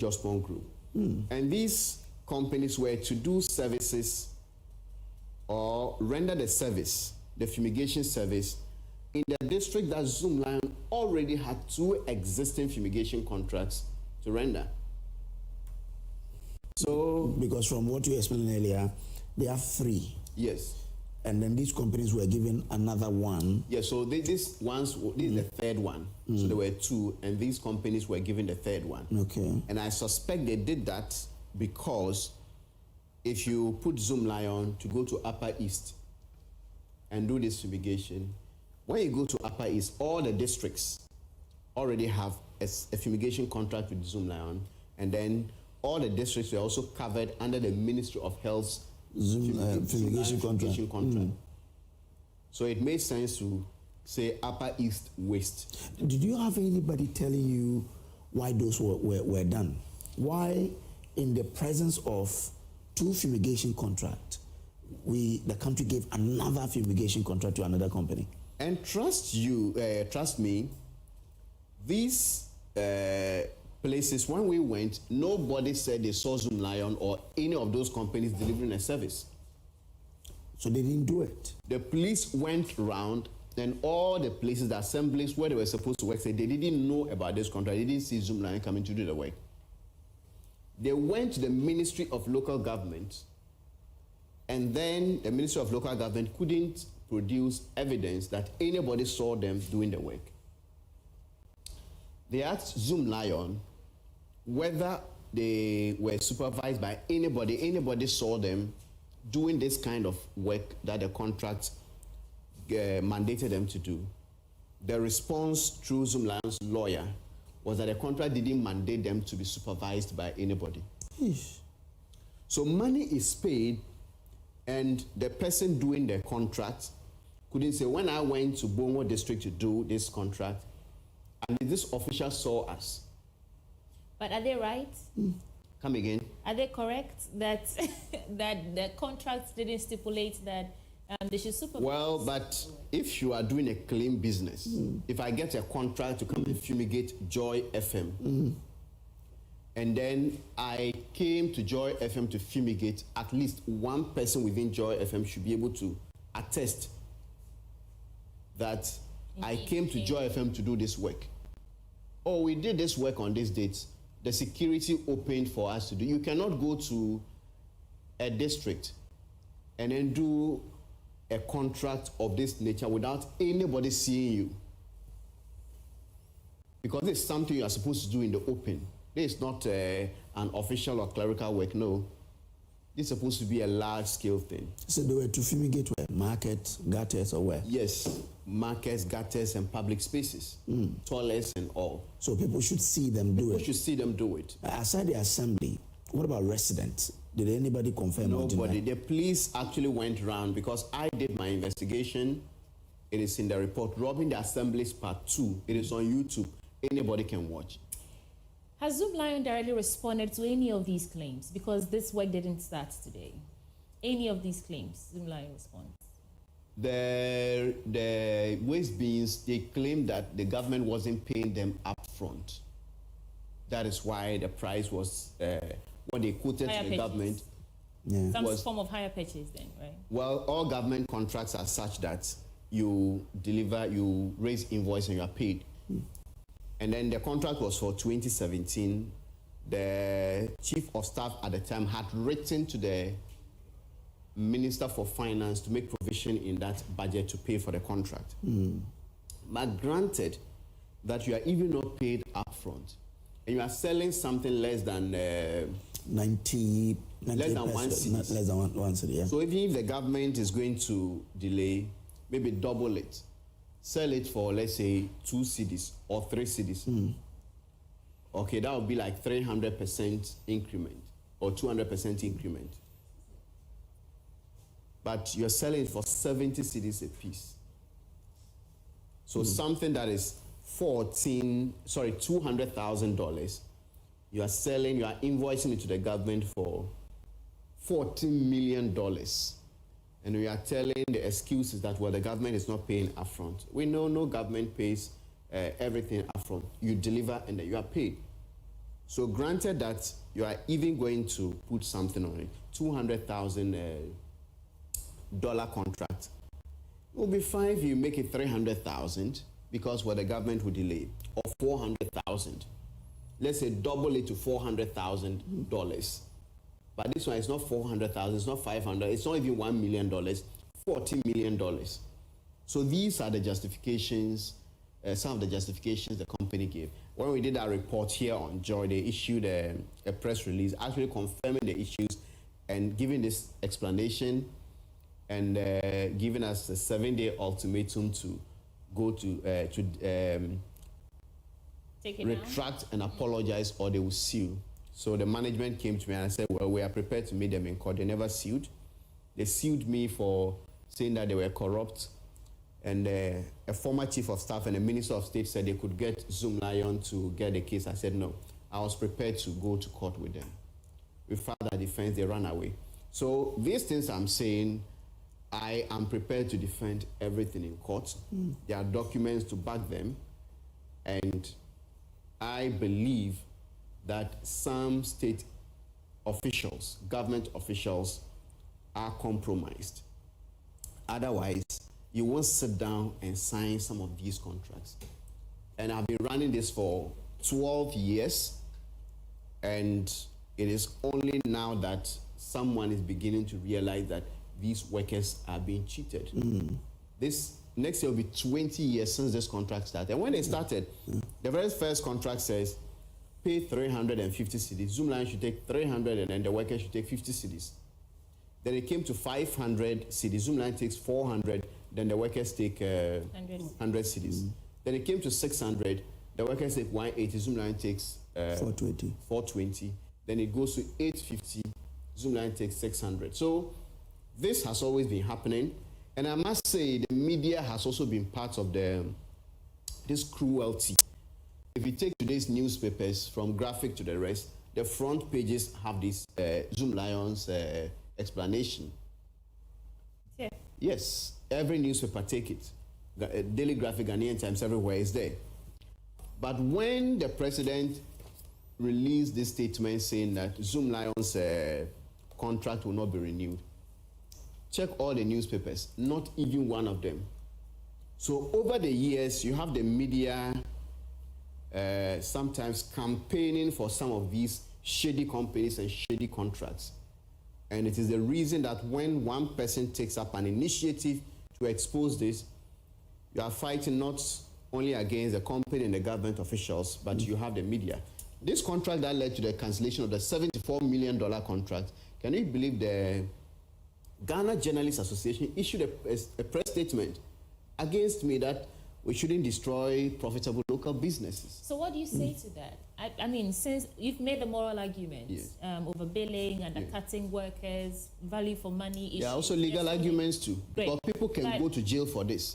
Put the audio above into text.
Jospon Group. And these companies were to do services or render the service, the fumigation service, in the district that Zoomlion already had 2 existing fumigation contracts to render. So, because from what you explained earlier, there are 3. Yes. And then these companies were given another 1. Yes, so this is the third one. So there were 2, and these companies were given the third one. Okay. And I suspect they did that because if you put Zoomlion to go to Upper East and do this fumigation, when you go to Upper East, all the districts already have a fumigation contract with Zoomlion, and then all the districts were also covered under the Ministry of Health's fumigation contract. So it made sense to say Upper East West. Did you have anybody telling you why those were done? Why, in the presence of 2 fumigation contracts, the country gave another fumigation contract to another company? And trust me, these places, when we went, nobody said they saw Zoomlion or any of those companies delivering a service. So they didn't do it. The police went around, and all the places, the assemblies where they were supposed to work, said they didn't know about this contract. They didn't see Zoomlion coming to do the work. They went to the Ministry of Local Government, and then the Ministry of Local Government couldn't produce evidence that anybody saw them doing the work. They asked Zoomlion whether they were supervised by anybody. Anybody saw them doing this kind of work that the contract mandated them to do. The response through Zoomlion's lawyer was that the contract didn't mandate them to be supervised by anybody. Eesh. So money is paid, and the person doing the contract couldn't say, when I went to Bongo District to do this contract, and this official saw us. But are they right? Come again? Are they correct that that the contracts didn't stipulate that they should supervise? Well, but if you are doing a clean business, if I get a contract to come and fumigate Joy FM, and then I came to Joy FM to fumigate, at least one person within Joy FM should be able to attest that I came to Joy FM to do this work. Oh, we did this work on this date. The security opened for us to do. You cannot go to a district and then do a contract of this nature without anybody seeing you. Because it's something you are supposed to do in the open. This is not an official or clerical work, no. This is supposed to be a large-scale thing. So they were to fumigate where? Markets, gutters, or where? Yes, markets, gutters, and public spaces, toilets and all. So people should see them do it. People should see them do it. Aside the assembly, what about residents? Did anybody confirm? Nobody. The police actually went around because I did my investigation. It is in the report. Robbing the Assemblies Part 2. It is on YouTube. Anybody can watch. Has Zoomlion directly responded to any of these claims? Because this work didn't start today. Any of these claims, Zoomlion responds? The waste bins, they claim that the government wasn't paying them up front. That is why the price was, what they quoted higher to the purchase. government. Yeah. Some form of higher purchase then, right? Well, all government contracts are such that you deliver, you raise invoice and you are paid. And then the contract was for 2017. The chief of staff at the time had written to the Minister for Finance to make provision in that budget to pay for the contract. But granted that you are even not paid upfront, and you are selling something less than 90 less than one cedi. Less than one cedi, yeah. So even if the government is going to delay, maybe double it, sell it for, let's say, 2 cedis or 3 cedis. Okay, that would be like 300% increment or 200% increment. But you're selling it for 70 cedis a piece. So something that is $200,000, you are selling, you are invoicing it to the government for $14 million. And we are telling the excuses that, well, the government is not paying upfront. We know no government pays everything upfront. You deliver and then you are paid. So granted that you are even going to put something on it, $200,000 contract, it will be fine if you make it 300,000 because what the government will delay, or 400,000. Let's say double it to $400,000. But this one is not 400,000, it's not 500, it's not even $1 million, $40 million. So these are the justifications, some of the justifications the company gave. When we did our report here on Joy, they issued a press release actually confirming the issues and giving this explanation and giving us a 7-day ultimatum to go to retract and apologize, or they will sue. So the management came to me and I said, well, we are prepared to meet them in court. They never sued. They sued me for saying that they were corrupt. And a former chief of staff and a minister of state said they could get Zoomlion to get the case. I said no. I was prepared to go to court with them. We filed our defense, they ran away. So these things I'm saying, I am prepared to defend everything in court. There are documents to back them. And I believe that some state officials, government officials, are compromised. Otherwise, you won't sit down and sign some of these contracts. And I've been running this for 12 years, and it is only now that someone is beginning to realize that these workers are being cheated. This next year will be 20 years since this contract started. And when they started, the very first contract says, pay 350 cedis. Zoomlion should take 300 and then the worker should take 50 cedis. Then it came to 500 cedis. Zoomlion takes 400, then the workers take 100 cedis. Then it came to 600, the workers take 180, Zoomlion takes 420. Then it goes to 850, Zoomlion takes 600. So this has always been happening. And I must say, the media has also been part of this cruelty. If you take today's newspapers, from graphic to the rest, the front pages have this Zoomlion's explanation. Yeah. Yes, every newspaper take it. Daily Graphic, Ghanaian Times, everywhere is there. But when the president released this statement saying that Zoomlion's contract will not be renewed, check all the newspapers, not even one of them. So over the years, you have the media sometimes campaigning for some of these shady companies and shady contracts. And it is the reason that when one person takes up an initiative to expose this, you are fighting not only against the company and the government officials, but you have the media. This contract that led to the cancellation of the $74 million contract, can you believe the Ghana Journalists Association issued a press statement against me that we shouldn't destroy profitable local businesses. So what do you say to that? I mean, since you've made the moral arguments, overbilling, undercutting workers, value for money issues. There are also legal arguments too. Great. Because people can go to jail for this.